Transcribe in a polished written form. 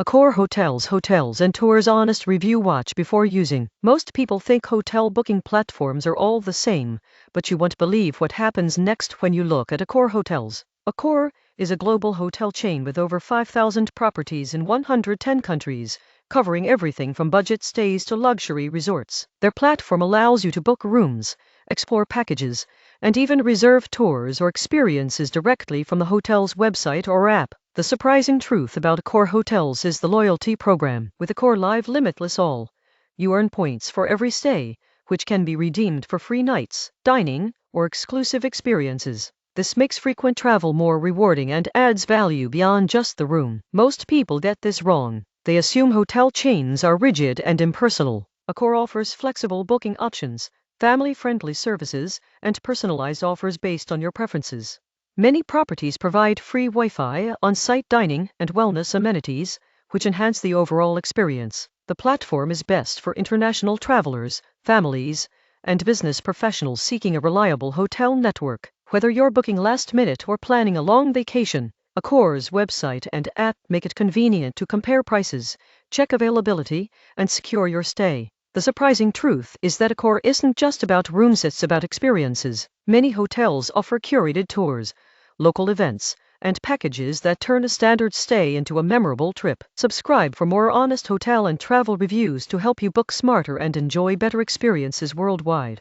Accor Hotels and Tours Honest Review. Watch before using. Most people think hotel booking platforms are all the same, but you won't believe what happens next when you look at Accor Hotels. Accor is a global hotel chain with over 5,000 properties in 110 countries, covering everything from budget stays to luxury resorts. Their platform allows you to book rooms, explore packages, and even reserve tours or experiences directly from the hotel's website or app. The surprising truth about Accor Hotels is the loyalty program. With Accor Live Limitless All, you earn points for every stay, which can be redeemed for free nights, dining, or exclusive experiences. This makes frequent travel more rewarding and adds value beyond just the room. Most people get this wrong. They assume hotel chains are rigid and impersonal. Accor offers flexible booking options, family-friendly services, and personalized offers based on your preferences. Many properties provide free Wi-Fi, on-site dining, and wellness amenities, which enhance the overall experience. The platform is best for international travelers, families, and business professionals seeking a reliable hotel network. Whether you're booking last minute or planning a long vacation, Accor's website and app make it convenient to compare prices, check availability, and secure your stay. The surprising truth is that Accor isn't just about rooms, it's about experiences. Many hotels offer curated tours, local events, and packages that turn a standard stay into a memorable trip. Subscribe for more honest hotel and travel reviews to help you book smarter and enjoy better experiences worldwide.